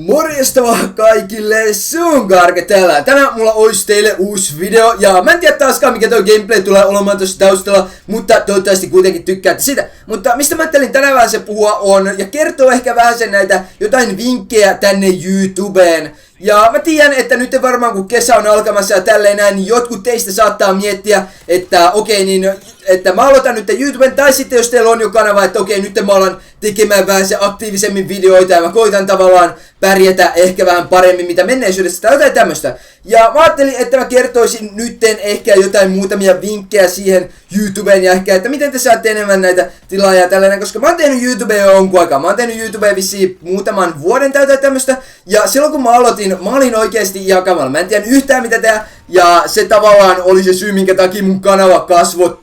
Morjesta vaan kaikille, se on Karke täällä. Tänään mulla olisi teille uusi video ja mä en tiedä taaskaan mikä toi gameplay tulee olemaan tossa taustalla, mutta toivottavasti kuitenkin tykkäätte sitä. Mutta mistä mä ajattelin tänään vähän se puhua on ja kertoo ehkä vähän sen näitä jotain vinkkejä tänne YouTubeen. Ja mä tiedän, että nyt varmaan kun kesä on alkamassa ja tälleen näin, niin jotkut teistä saattaa miettiä, että okei, niin että mä aloitan nyt YouTuben, tai sitten jos teillä on jo kanava, että okei, nyt mä alan tekemään vähän se aktiivisemmin videoita ja mä koitan tavallaan pärjätä ehkä vähän paremmin mitä menneisyydessä tai jotain tämmöstä. Ja mä ajattelin, että mä kertoisin nytten ehkä jotain muutamia vinkkejä siihen YouTubeen ja ehkä, että miten te saatte enemmän näitä tilaajia tällainen, koska mä oon tehnyt YouTubea jo jonkun aikaa. Mä oon tehnyt YouTubea vissiin muutaman vuoden tai jotain tämmöstä. Ja silloin kun mä aloitin, mä olin oikeesti jakamalla. Mä en tiedä yhtään mitä tehdä. Ja se tavallaan oli se syy, minkä takia mun kanava kasvoi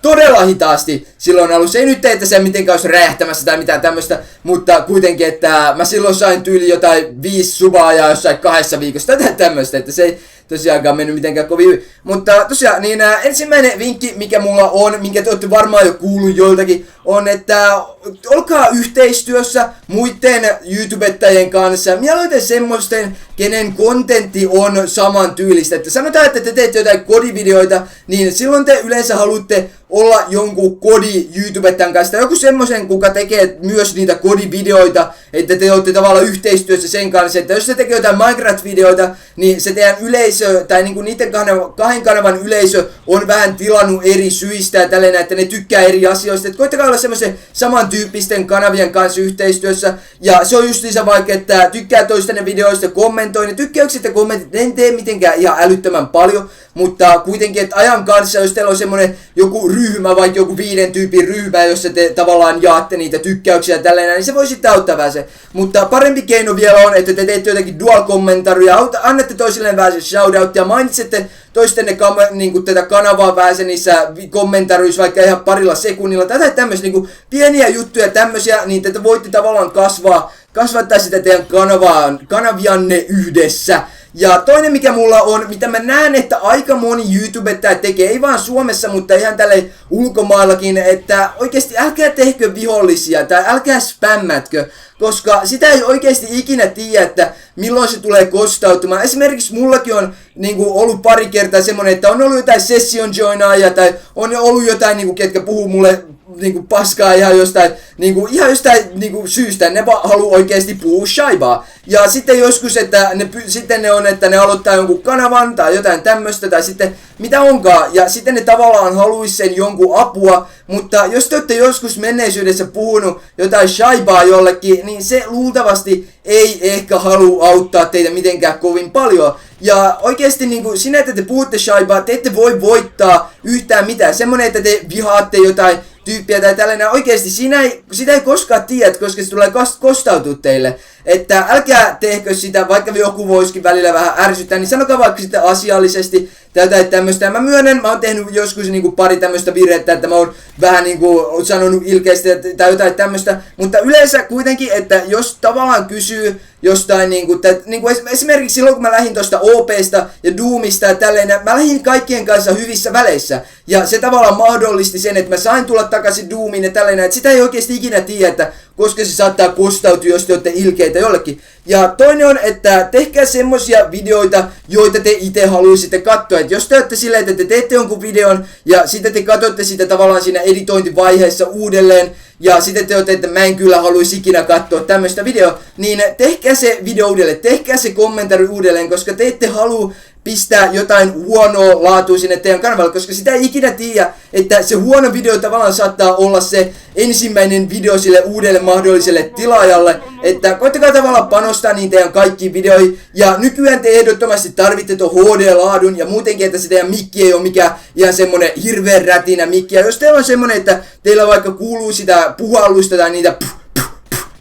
todella hitaasti silloin alussa. Ei nyt tee, että se mitenkään olisi räjähtämässä tai mitään tämmöstä, mutta kuitenkin, että mä silloin sain tyyli jotain 5 subaa ja jossain 2 viikossa tai tämmöstä, että se ei tosiaankaan mennyt mitenkään kovin hyvin. Mutta tosiaan, niin ensimmäinen vinkki, mikä mulla on, minkä te olette varmaan jo kuullut joiltakin, on, että olkaa yhteistyössä muiden YouTubettajien kanssa. Mieluiten semmoisten, kenen kontentti on saman tyylistä. Että sanotaan, että te teette jotain kodivideoita, niin silloin te yleensä haluatte olla jonkun kodi-YouTubettajan kanssa. Joku semmoisen, kuka tekee myös niitä kodivideoita, että te olette tavallaan yhteistyössä sen kanssa. Että jos se tekee jotain Minecraft-videoita, niin se teidän yleisö, tai niinku niiden kahden kanavan yleisö on vähän tilannut eri syistä ja tällainen, että ne tykkää eri asioista. Että koittakaa olla semmoisen samantyyppisten kanavien kanssa yhteistyössä. Ja se on justiinsa vaikka, että tykkää toistenne videoista, kommentoi. Ne tykkäykset ja kommentit, en tee mitenkään ihan älyttömän paljon. Mutta kuitenkin, että ajan kanssa, jos teillä on semmonen joku ryhmä, vaikka joku 5 tyypin ryhmä, jossa te tavallaan jaatte niitä tykkäyksiä ja tällainen, niin se voi sitten auttaa vähän se. Mutta parempi keino vielä on, että te teette jotakin dual-kommentaria, annatte toisilleen vähän se shoutout ja mainitsette toistenne niinku tätä kanavaa vähän se niissä kommentaruissa vaikka ihan parilla sekunnilla tai tämmöisiä niinku pieniä juttuja tämmöisiä, niin te voitte tavallaan kasvattaa sitä teidän kanavianne yhdessä. Ja toinen mikä mulla on, mitä mä näen, että aika moni YouTubettaja tekee, ei vaan Suomessa, mutta ihan tälle ulkomaillakin, että oikeesti älkää tehkö vihollisia tai älkää spämmätkö, koska sitä ei oikeesti ikinä tiedä, että milloin se tulee kostautumaan. Esimerkiksi mullakin on niinku ollut pari kertaa semmonen, että on ollut jotain session joinaajia tai on ollut jotain niinku, ketkä puhuu mulle niinku paskaa ihan jostain syystä, ne vaan haluu oikeesti puhua shaibaa. Ja sitten joskus, että ne aloittaa jonkun kanavan tai jotain tämmöstä tai sitten mitä onkaan. Ja sitten ne tavallaan haluis sen jonkun apua, mutta jos te olette joskus menneisyydessä puhunut jotain shaibaa jollekin, niin se luultavasti ei ehkä halua auttaa teitä mitenkään kovin paljon. Ja oikeesti niinku sinä, että te puhutte shaibaa, te ette voi voittaa yhtään mitään. Semmonen, että te vihaatte jotain tyyppiä tai tällainen, oikeesti sitä ei koskaan tiedä, koska se tulee kostautua teille. Että älkää tehkö sitä, vaikka joku voisikin välillä vähän ärsyttää, niin sanokaa vaikka sitä asiallisesti tai jotain tämmöstä. Ja mä myönnän, mä oon tehnyt joskus niinku pari tämmöstä virhettä, että mä oon vähän niinku sanonut ilkeästi tai jotain tämmöstä. Mutta yleensä kuitenkin, että jos tavallaan kysyy jostain niinku esimerkiksi silloin kun mä lähdin tosta OPsta ja Doomista ja tälleen, mä lähdin kaikkien kanssa hyvissä väleissä. Ja se tavallaan mahdollisti sen, että mä sain tulla takaisin Doomiin ja tälleen, että sitä ei oikeesti ikinä tiedä, että koska se saattaa kostautua, jos te olette ilkeitä jollekin. Ja toinen on, että tehkää semmosia videoita, joita te itse haluaisitte katsoa. Et jos te olette silleen, että te teette jonkun videon ja sitten te katsotte sitä tavallaan siinä editointivaiheessa uudelleen ja sitten te olette, että mä en kyllä haluaisi ikinä katsoa tämmöistä videoa, niin tehkää se video uudelleen, tehkää se kommentari uudelleen, koska te ette halua pistää jotain huonoa laatua sinne teidän kanavalle, koska sitä ei ikinä tiedä, että se huono video tavallaan saattaa olla se ensimmäinen video sille uudelle mahdolliselle tilaajalle, että koittakaa tavallaan panostaa niin teidän kaikkiin videoihin, ja nykyään te ehdottomasti tarvitte tuon HD-laadun, ja muutenkin, että se teidän mikki ei ole mikään ihan semmonen hirveän rätinä mikki, ja jos teillä on semmonen, että teillä vaikka kuuluu sitä puhallusta tai niitä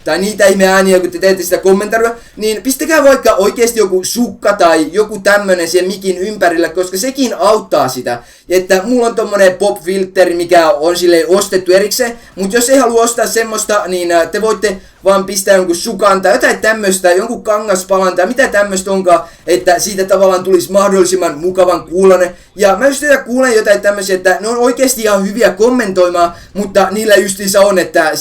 tai niitä ihmeääniä, kun te teette sitä kommentaria, niin pistäkää vaikka oikeesti joku sukka tai joku tämmönen siihen mikin ympärillä, koska sekin auttaa sitä. Että mulla on tommonen pop-filteri, mikä on silleen ostettu erikseen, mutta jos ei halua ostaa semmoista, niin te voitte vaan pistää jonkun sukan tai jotain tämmöstä, jonkun kangaspalan tai mitä tämmöstä onkaan, että siitä tavallaan tulisi mahdollisimman mukavan kuulonen. Ja mä just kuulen jotain tämmöisiä, että ne on oikeesti ihan hyviä kommentoimaan, mutta niillä justiinsa on, että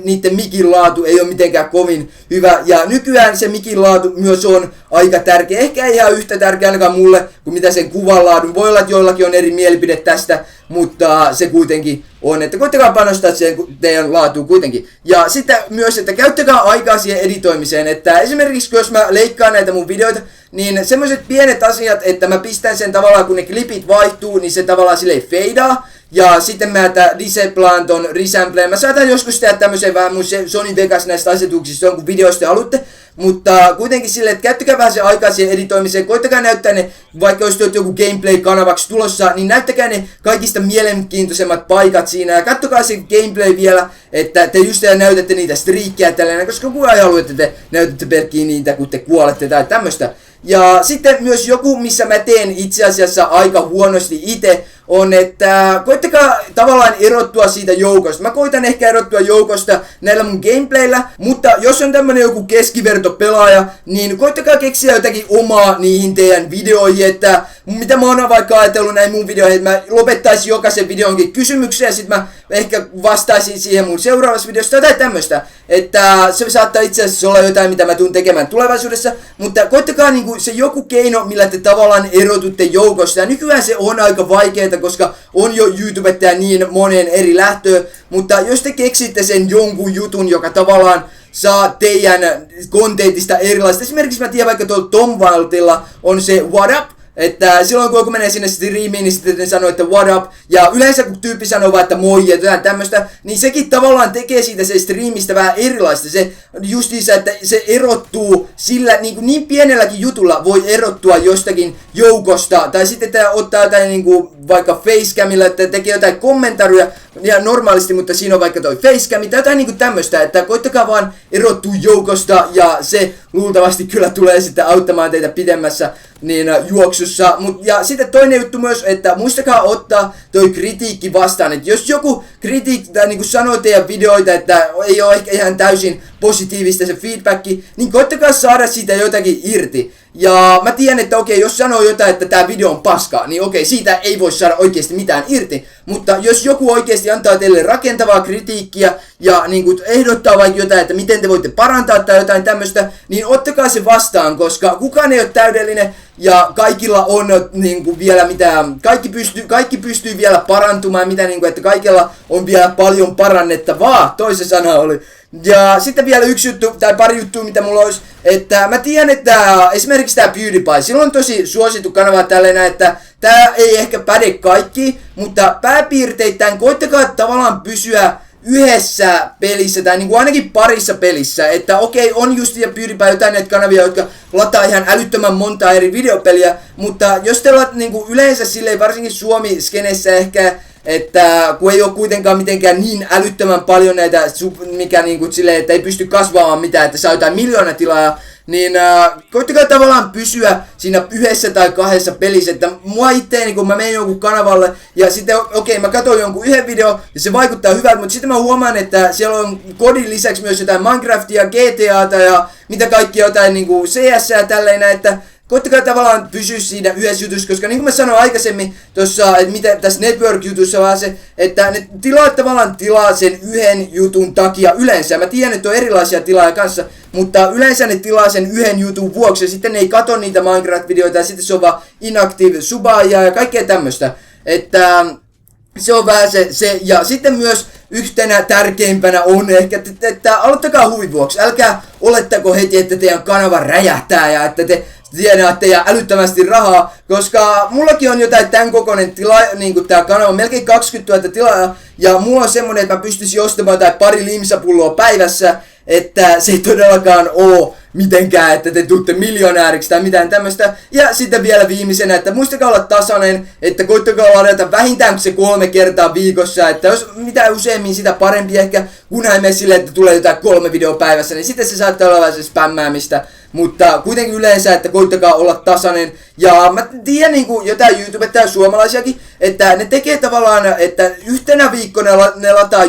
niiden mikin laatu ei ole mitenkään kovin hyvä. Ja nykyään se mikin laatu myös on aika tärkeä, ehkä ei ihan yhtä tärkeä ainakaan mulle kuin mitä sen kuvan laadun. Voi olla, että joillakin on eri mielipide tästä, mutta se kuitenkin on, että koittakaa panostaa siihen teidän laatuun kuitenkin. Ja sitten myös, että käyttäkää aikaa siihen editoimiseen, että esimerkiksi jos mä leikkaan näitä mun videoita, niin semmoiset pienet asiat, että mä pistän sen tavallaan, kun ne klipit vaihtuu, niin se tavallaan silleen feidaa. Ja sitten mä disablaan ton resampleen. Mä saatan joskus tehdä tämmösen vähän mun Sony Vegas näistä asetuksista, kun videoista haluatte. Mutta kuitenkin silleen, että käyttäkää vähän se aikaa siihen editoimiseen. Koittakaa näyttää ne, vaikka jos teet joku gameplay-kanavaksi tulossa, niin näyttäkää ne kaikista mielenkiintoisemmat paikat siinä. Ja kattokaa se gameplay vielä, että te just näytätte niitä striikkejä tällainen, koska kukaan ei halua, että te näytätte pelkkiä niitä, kun te kuolette tai tämmöstä. Ja sitten myös joku, missä mä teen itse asiassa aika huonosti itse, on, että koittakaa tavallaan erottua siitä joukosta. Mä koitan ehkä erottua joukosta näillä mun gameplayllä, mutta jos on tämmönen joku keskivertopelaaja, niin koittakaa keksiä jotakin omaa niihin teidän videoihin, että mitä mä oon vaikka ajatellut näin mun videoihin, että mä lopettaisin jokaisen videonkin kysymyksiä ja sit mä ehkä vastaisin siihen mun seuraavassa videossa tai tämmöstä. Että se saattaa itse asiassa olla jotain, mitä mä tuun tekemään tulevaisuudessa, mutta koittakaa niinku se joku keino, millä te tavallaan erotutte joukosta. Ja nykyään se on aika vaikeeta, koska on jo YouTubettä niin moneen eri lähtöön, mutta jos te keksitte sen jonkun jutun, joka tavallaan saa teidän kontentista erilaista. Esimerkiksi mä tiedän vaikka tuolla Tom Wildilla on se What Up, että silloin kun joku menee sinne striimiin, niin sitten ne sanoo, että what up, ja yleensä kun tyyppi sanoo vaan, että moi ja jotain tämmöstä, niin sekin tavallaan tekee siitä se striimistä vähän erilaista. Se justiinsa, että se erottuu sillä, niin pienelläkin jutulla voi erottua jostakin joukosta, tai sitten että ottaa jotain vaikka facecamilla, että tekee jotain kommentaruja, ja normaalisti, mutta siinä on vaikka toi facecam, tai jotain tämmöstä, että koittakaa vaan erottua joukosta, ja se luultavasti kyllä tulee sitten auttamaan teitä pidemmässä juoksussa. Ja sitten toinen juttu myös, että muistakaa ottaa toi kritiikki vastaan, että jos joku kritiikki tai sanoo teidän videoita, että ei ole ehkä ihan täysin positiivista se feedbacki, niin koittakaa saada siitä jotakin irti. Ja mä tiedän, että okei, jos sanoo jotain, että tää video on paskaa, niin okei, siitä ei voi saada oikeasti mitään irti. Mutta jos joku oikeasti antaa teille rakentavaa kritiikkiä ja ehdottaa vaikka jotain, että miten te voitte parantaa tai jotain tämmöstä, niin ottakaa se vastaan, koska kukaan ei ole täydellinen ja kaikilla on vielä mitään, kaikki pystyy vielä parantumaan, että kaikilla on vielä paljon parannettavaa, toisen sana oli. Ja sitten vielä yksi juttu, tai pari juttua, mitä mulla olisi, että mä tiedän, että esimerkiksi tää PewDiePie, sillä on tosi suosittu kanava tällainen, että tää ei ehkä päde kaikki, mutta pääpiirteittäin koittakaa tavallaan pysyä yhdessä pelissä, tai ainakin parissa pelissä, että okei, on just ja PewDiePie jotain näitä kanavia, jotka lataa ihan älyttömän monta eri videopeliä, mutta jos te olette yleensä silleen, varsinkin Suomi-skenessä ehkä, että kun ei ole kuitenkaan mitenkään niin älyttömän paljon näitä, mikä silleen, että ei pysty kasvaamaan mitään, että saa jotain miljoonatilaa, niin koittakaa tavallaan pysyä siinä yhdessä tai kahdessa pelissä, että mua itteeni, kun mä menen jonkun kanavalle, ja sitten okei, mä katson jonkun yhden video, ja se vaikuttaa hyvältä, mutta sitten mä huomaan, että siellä on kodin lisäksi myös jotain Minecraftia, GTAta ja mitä kaikkia jotain CS ja tällainen, että koittakaa tavallaan pysyä siinä yhdessä jutussa, koska niin kuin mä sanoin aikaisemmin tuossa, että mitä tässä network-jutussa vaan se, että ne tavallaan tilaa sen yhden jutun takia yleensä. Mä tiedän, että on erilaisia tilaajia kanssa, mutta yleensä ne tilaa sen yhden jutun vuoksi ja sitten ne ei katso niitä Minecraft-videoita ja sitten se on vaan inactive subaajia ja kaikkea tämmöstä. Että se on vähän se, ja sitten myös yhtenä tärkeimpänä on ehkä, että aloittakaa huvin vuoksi. Älkää olettako heti, että teidän kanava räjähtää ja että te tiedätte ja älyttömästi rahaa, koska mullakin on jotain tämän kokoinen tää kanava, melkein 20 000 tilaajaa, ja mulla on semmonen, että mä pystyisin ostamaan tai pari limsapulloa päivässä, että se ei todellakaan oo mitenkään, että te tuutte miljonääriksi tai mitään tämmöstä. Ja sitten vielä viimeisenä, että muistakaa olla tasainen, että koittakaa ladata vähintään se 3 kertaa viikossa, että jos mitä useammin sitä parempi ehkä, kunhan ei mene silleen, että tulee jotain 3 videoa päivässä, niin sitten se saattaa olla vähän se spämmäämistä. mutta kuitenkin yleensä, että koittakaa olla tasainen. Ja mä tiedän niinku jotain YouTubettajia suomalaisiakin, että ne tekee tavallaan, että yhtenä viikkona ne lataa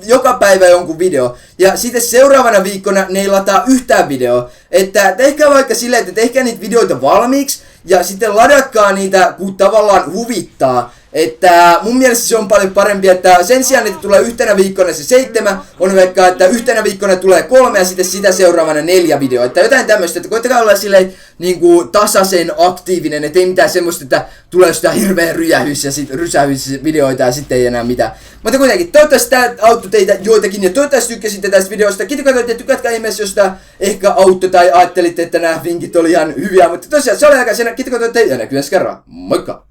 joka päivä jonkun video. Ja sitten seuraavana viikkona ne ei lataa yhtään videoa. Että tehkää vaikka silleen, että tehkää niitä videoita valmiiksi ja sitten ladatkaa niitä, kun tavallaan huvittaa. Että mun mielestä se on paljon parempi, että sen sijaan, että tulee yhtenä viikkona se 7, on vaikka, että yhtenä viikkona tulee 3 ja sitten sitä seuraavana 4 videoa. Että jotain tämmöistä, että koittakaa olla silleen niinku tasaisen aktiivinen, ettei mitään semmoista, että tulee sitä hirveä rysähysvideoita ja sitten ei enää mitään. Mutta kuitenkin, toivottavasti tää auttoi teitä joitakin ja toivottavasti tykkäsitte tästä videosta. Kiitos katsoitte ja tykätkää ihmeessä, jos tää ehkä auttoi tai ajattelitte, että nämä vinkit oli ihan hyviä. Mutta tosiaan, se oli aika sen. Kiitos katsoitte ja näkyy ensi kerran. Moikka!